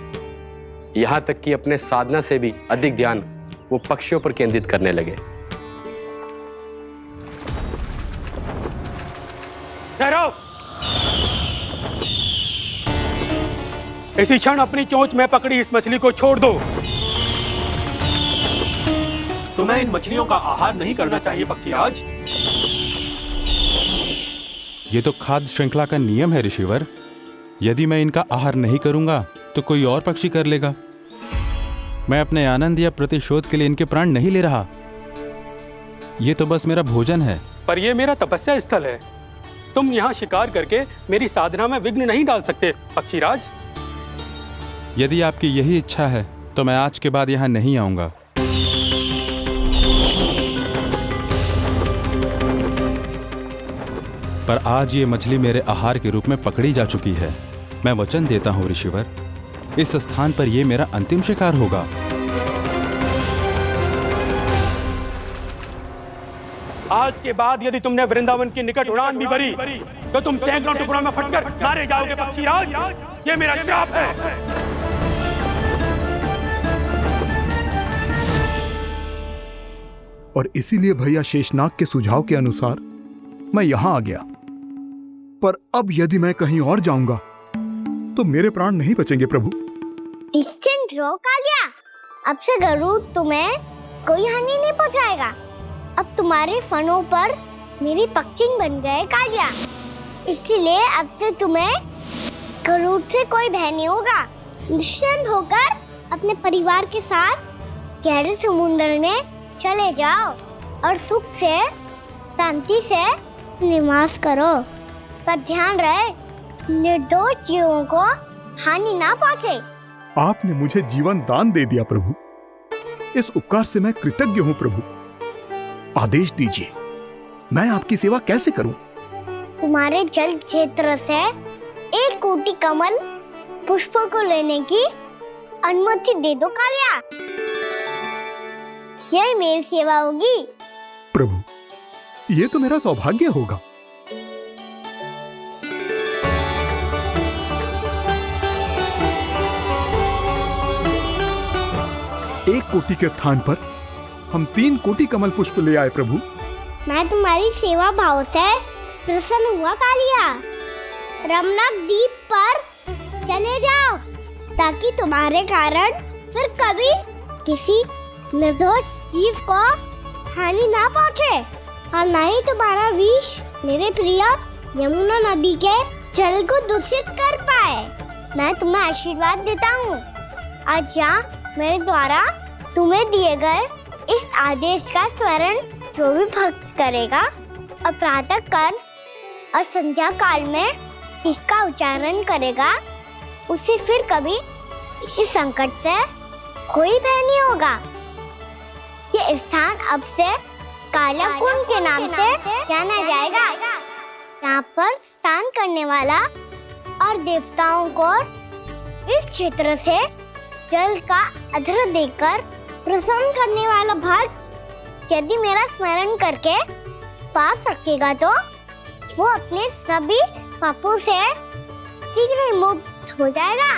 यहां तक कि अपने साधना से भी अधिक ध्यान वो पक्षियों पर केंद्रित करने लगे। ठहरो! इसी क्षण अपनी चोंच में पकड़ी इस मछली को छोड़ दो। तुम्हें इन मछलियों का आहार नहीं करना चाहिए पक्षीराज। ये तो खाद्य श्रृंखला का नियम है ऋषिवर। यदि मैं इनका आहार नहीं करूंगा तो कोई और पक्षी कर लेगा। मैं अपने आनंद या प्रतिशोध के लिए इनके प्राण नहीं ले रहा। ये तो बस मेरा भोजन है। पर यह मेरा तपस्या स्थल है। तुम यहाँ शिकार करके मेरी साधना में विघ्न नहीं डाल सकते पक्षीराज। यदि आपकी यही इच्छा है तो मैं आज के बाद यहाँ नहीं आऊंगा। पर आज ये मछली मेरे आहार के रूप में पकड़ी जा चुकी है। मैं वचन देता हूँ ऋषिवर, इस स्थान पर यह मेरा अंतिम शिकार होगा। आज के बाद यदि तुमने वृंदावन की निकट उड़ान भी भरी तो तुम सैकड़ों टुकड़ों में फटकर मारे जाओगे पक्षीराज। ये मेरा श्राप है। और इसीलिए भैया शेषनाग के सुझाव के अनुसार मैं यहां आ गया। पर अब यदि मैं कहीं और जाऊंगा तो मेरे प्राण नहीं बचेंगे प्रभु। डिस्टेंट रहो कालिया। अब से गरुड़ तुम्हें कोई हानि नहीं पहुंचाएगा। अब तुम्हारे फनों पर मेरी पक्षिन बन गए कालिया। इसीलिए अब से तुम्हें गरुड़ से कोई भय नहीं होगा। निश्चिंत होकर अपने परिवार के साथ गहरे समुद्र में चले जाओ और सुख से शांति से निवास करो। पर ध्यान रहे निर्दोष जीवों को हानि ना पहुंचे। आपने मुझे जीवन दान दे दिया प्रभु। इस उपकार से मैं कृतज्ञ हूँ प्रभु। आदेश दीजिए, मैं आपकी सेवा कैसे करूं? तुम्हारे जल क्षेत्र से 1 कोटि कमल पुष्पों को लेने की अनुमति दे दो कालिया। यही मेरी सेवा होगी। प्रभु, ये तो मेरा सौभाग्य होगा। एक कोटि के स्थान पर हम 3 कोटि कमल पुष्प ले आए प्रभु। मैं तुम्हारी सेवा भाव से प्रसन्न हुआ कालिया। रमनाक द्वीप पर चले जाओ ताकि तुम्हारे कारण फिर कभी किसी निर्दोष जीव को हानि ना पहुंचे और न ही तुम्हारा विष मेरे प्रिय यमुना नदी के जल को दूषित कर पाए। मैं तुम्हें आशीर्वाद देता हूँ। आज यहाँ मेरे द्वारा तुम्हें दिए गए इस आदेश का स्मरण जो भी भक्त करेगा और प्रातः काल और संध्या काल में इसका उच्चारण करेगा, उसे फिर कभी किसी संकट से कोई भय नहीं होगा। ये स्थान अब से काला कुंड के नाम से जाना जाएगा। यहाँ पर स्नान करने वाला और देवताओं को इस क्षेत्र से जल का अधर देकर प्रसन्न करने वाला भक्त यदि मेरा स्मरण करके पास रखेगा तो वो अपने सभी पापों से शीघ्र ही मुक्त हो जाएगा।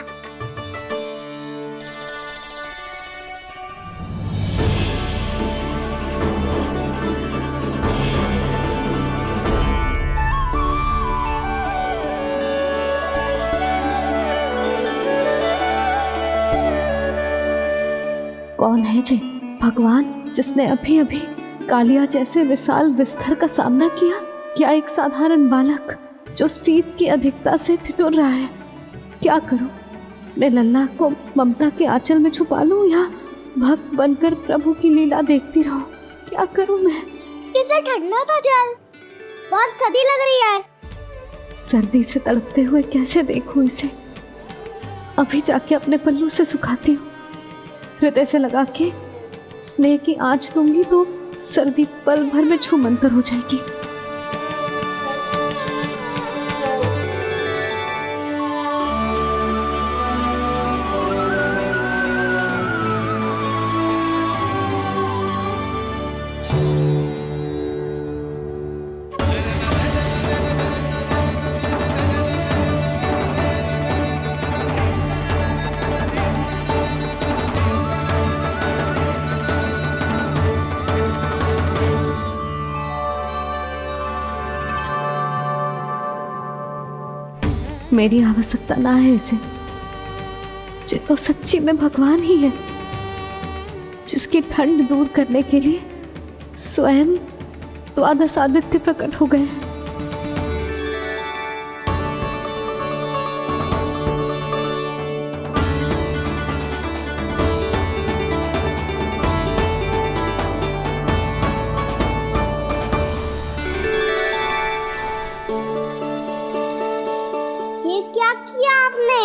कौन है जी भगवान जिसने अभी अभी कालिया जैसे विशाल विस्तर का सामना किया? क्या एक साधारण बालक जो शीत की अधिकता से ठिठुर रहा है? क्या करूं? मैं लल्ला को ममता के आंचल में छुपा लूं या भक्त बनकर प्रभु की लीला देखती रहूं? क्या करूं मैं? कितना ठंडा था जल, बहुत सर्दी लग रही है। सर्दी से तड़पते हुए कैसे देखूं इसे? अभी जाके अपने पल्लू से सुखाती हूँ। हृदय से लगा के स्नेह की आंच दूंगी तो सर्दी पल भर में छूमंतर हो जाएगी। मेरी आवश्यकता ना है इसे। ये तो सच्ची में भगवान ही है, जिसकी ठंड दूर करने के लिए स्वयं द्वादश आदित्य प्रकट हो गए। ये क्या किया आपने?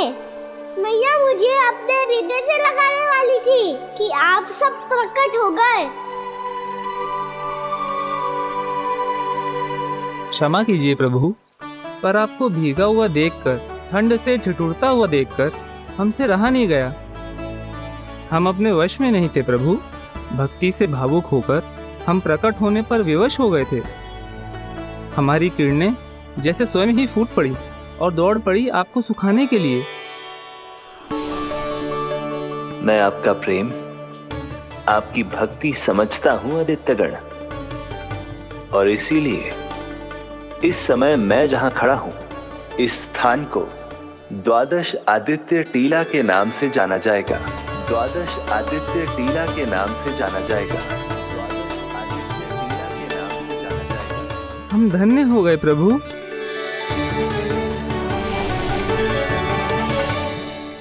मैया मुझे अपने हृदय से लगाने वाली थी कि आप सब प्रकट हो गए। क्षमा कीजिए प्रभु, पर आपको भीगा हुआ देखकर, ठंड से ठिठुरता हुआ देखकर हमसे रहा नहीं गया। हम अपने वश में नहीं थे प्रभु। भक्ति से भावुक होकर हम प्रकट होने पर विवश हो गए थे। हमारी किरणें जैसे स्वयं ही फूट पड़ी और दौड़ पड़ी आपको सुखाने के लिए। मैं आपका प्रेम, आपकी भक्ति समझता हूं आदित्यगण, और इसीलिए इस समय मैं जहां खड़ा हूं, इस स्थान को द्वादश आदित्य टीला के नाम से जाना जाएगा। द्वादश आदित्य टीला के नाम से जाना जाएगा। हम धन्य हो गए प्रभु।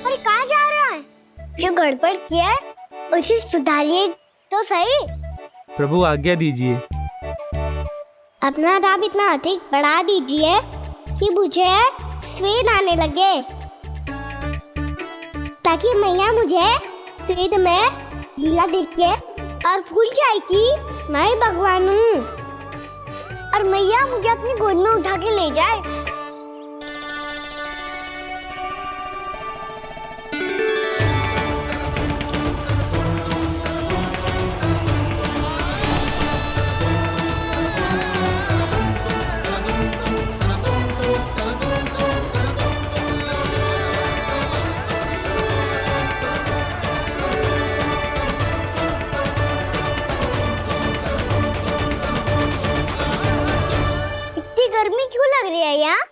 और कहाँ जा रहा है? जो गड़बड़ किया है उसे सुधारिए तो सही। प्रभु आज्ञा दीजिए। अपना दाम इतना अधिक बढ़ा दीजिए कि मुझे स्वेद आने लगे, ताकि मैया मुझे स्वेद में लीला देख के और भूल जाए कि मैं ही भगवान हूँ, और मैया मुझे अपनी गोद में उठा के ले जाए। गर्मी क्यों लग रही है यहाँ?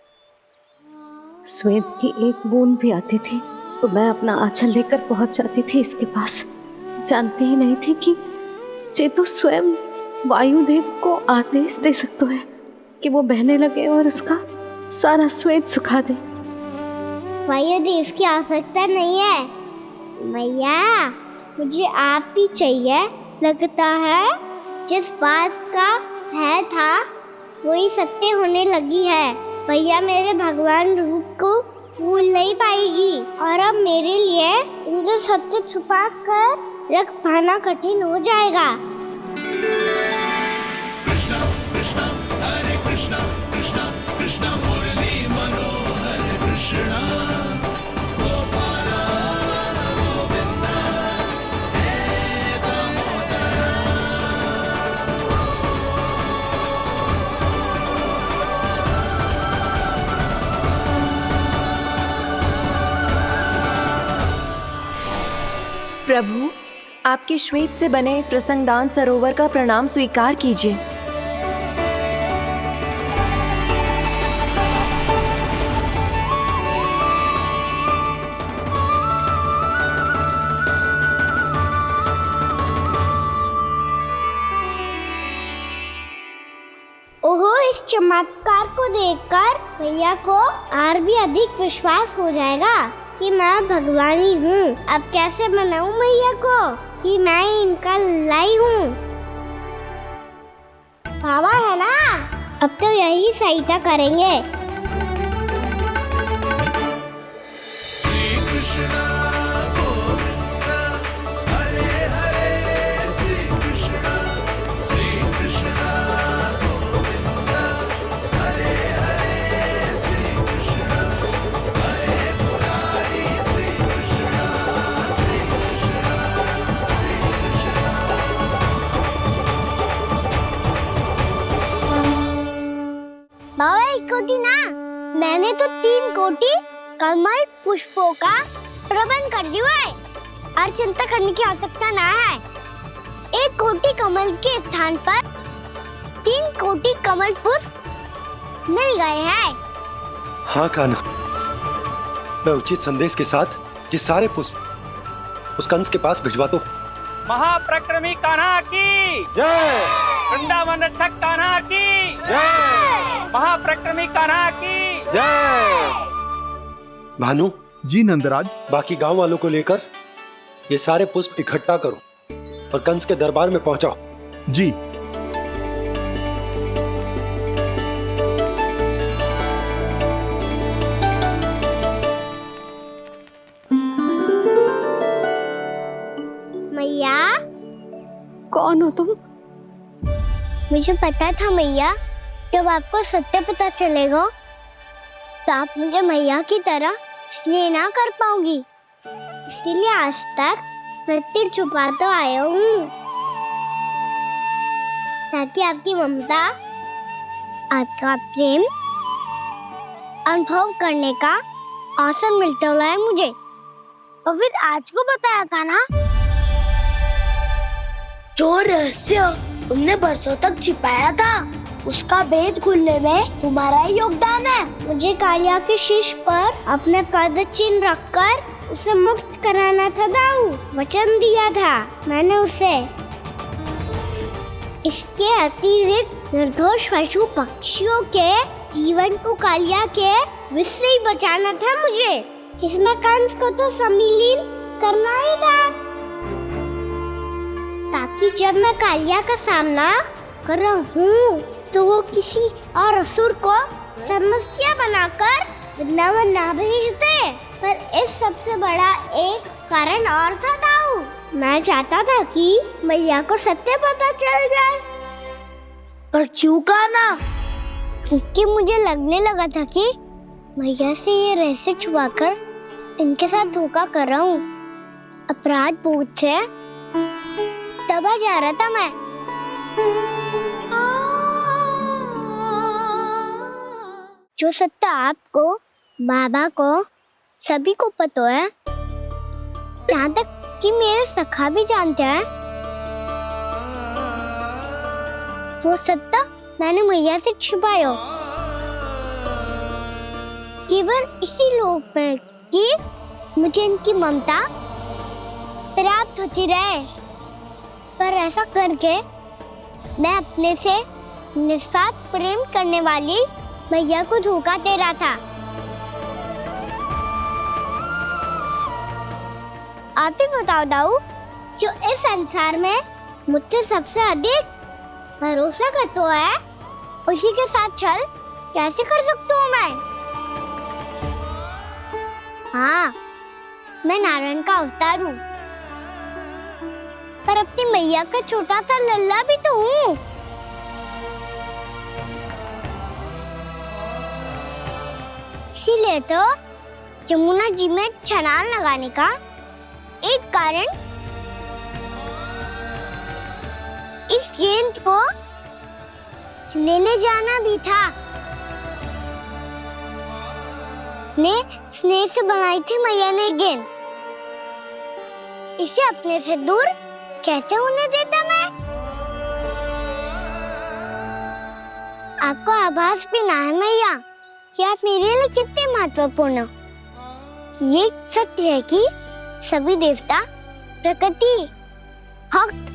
स्वेद की एक बूंद भी आती थी तो मैं अपना आंचल लेकर पहुंच जाती थी इसके पास। जानती ही नहीं थी कि ये तो स्वयं वायुदेव को आदेश दे सकते हैं कि वो बहने लगे और उसका सारा स्वेद सुखा दे। वायुदेव की आवश्यकता नहीं है मैया, मुझे आप ही चाहिए। लगता है जिस बात का भय था वही सत्य होने लगी है। भैया मेरे भगवान रूप को भूल नहीं पाएगी, और अब मेरे लिए इनका सत्य छुपा कर रख पाना कठिन हो जाएगा। कृष्णा कृष्णा हरे कृष्णा कृष्णा कृष्णा मुरली मनोहर कृष्णा गोपाला गोविंदा हे दामोदरा। प्रभु, आपके श्वेत से बने इस प्रसंगदान सरोवर का प्रणाम स्वीकार कीजिए। ओहो, इस चमत्कार को देखकर भैया को और भी अधिक विश्वास हो जाएगा कि मैं भगवान ही हूँ। अब कैसे मनाऊं मैया को कि मैं इनका लाई हूँ? बाबा है ना, अब तो यही सहायता करेंगे। श्री कृष्णा गोविंदा हरे हरे श्री कृष्णा गोविंदा हरे हरे श्री कृष्णा हरे मुरारी श्री कृष्णा श्री कृष्णा श्री कृष्णा। बाबा एक कोटी ना, मैंने तो 3 कोटी कमल पुष्पों का प्रबंध कर दिया है और चिंता करने की आवश्यकता ना है। 1 कोटी कमल के स्थान पर 3 कोटी कमल पुष्प मिल गए हैं। हाँ कान्हा, मैं उचित संदेश के साथ ये सारे पुष्प उस कंस के पास भिजवा दो। महाप्रक्रमी कान्हा की जय। वृंदावन रक्षक कान्हा की जय। महाप्रक्रमी कान्हा की जय। भानु जी नंदराज। बाकी गांव वालों को लेकर ये सारे पुष्प इकट्ठा करो और कंस के दरबार में पहुंचाओ। जी। मैया कौन हो तुम? मुझे पता था मैया, जब आपको सत्य पता चलेगा तो आप मुझे मैया की तरह स्नेह ना कर पाओगी, इसीलिए आज तक सत्य छुपाता आया हूँ, ताकि आपकी ममता, आपका प्रेम अनुभव करने का अवसर मिलता रहा है मुझे। और फिर आज को बताया था ना, जो रहस्य तुमने बरसों तक छिपाया था, उसका भेद खुलने में तुम्हारा ही योगदान है। मुझे कालिया के शीश पर अपने पद चिन्ह रखकर उसे मुक्त कराना था दाऊ, वचन दिया था मैंने उसे। इसके अतिरिक्त निर्दोष पशु पक्षियों के जीवन को कालिया के विष से ही बचाना था मुझे। इसमें कंस को तो सम्मिलित करना ही था, ताकि जब मैं कालिया का सामना कर रहा हूँ तो वो किसी और असुर को समस्या बनाकर वृंदावन ना भेज दे। पर इस सबसे बड़ा एक कारण और था दाऊ, मैं चाहता था कि मैया को सत्य पता चल जाए। पर क्यों कहा ना? क्योंकि मुझे लगने लगा था कि मैया से ये रहस्य छुपाकर इनके साथ धोखा कर रहा हूँ। अपराध बोध से दबा जा रहा था मैं। जो सत्य आपको, बाबा को, सभी को पता है, यहाँ तक कि मेरे सखा भी जानते हैं, वो सत्य मैंने मैया से छिपाया केवल इसी लोक में कि मुझे इनकी ममता प्राप्त होती रहे। पर ऐसा करके मैं अपने से निस्वार्थ प्रेम करने वाली मैया को धोखा दे रहा था। आप ही बताओ दाऊ, जो इस संसार में मुझसे सबसे अधिक भरोसा करता है, उसी के साथ छल कैसे कर सकता हूँ मैं? हाँ, मैं नारायण का अवतार हूँ, पर अपनी मैया का छोटा सा लल्ला भी तो हूँ। इसीलिए तो यमुना जी में छलांग लगाने का एक कारण इस गेंद को लेने जाना भी था। ने स्नेह से बनाई थी मैया ने गेंद, इसे अपने से दूर कैसे होने देता मैं? आपको आभास भी ना है मैया कि आप मेरे लिए कितने महत्वपूर्ण हो। ये सत्य है कि सभी देवता, प्रकृति, भक्त,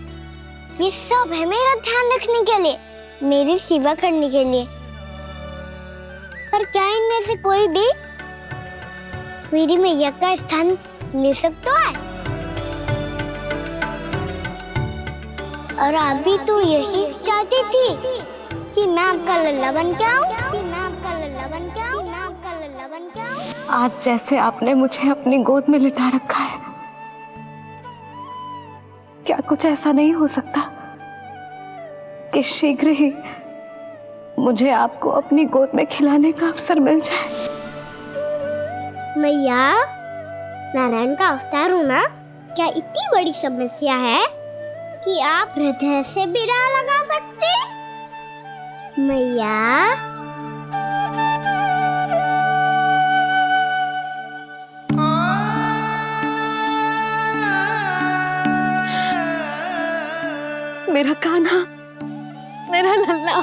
ये सब है मेरा ध्यान रखने के लिए, मेरी सेवा करने के लिए। पर क्या इनमें से कोई भी मेरी मैया का स्थान ले सकता है? और आप भी तो यही चाहती थी कि मैं आपका लल्ला बन के आऊं, कि मैं आपका लल्ला बन के आऊं, कि मैं आपका लल्ला बन के आऊं। आज जैसे आपने मुझे अपनी गोद में लिटा रखा है, क्या कुछ ऐसा नहीं हो सकता कि शीघ्र ही मुझे आपको अपनी गोद में खिलाने का अवसर मिल जाए? मैया, नारायण का अवतार हूँ ना, क्या इतनी बड़ी समस्या है कि आप हृदय से भी ना लगा सकते? मैया, मेरा कान्हा, मेरा लल्ला।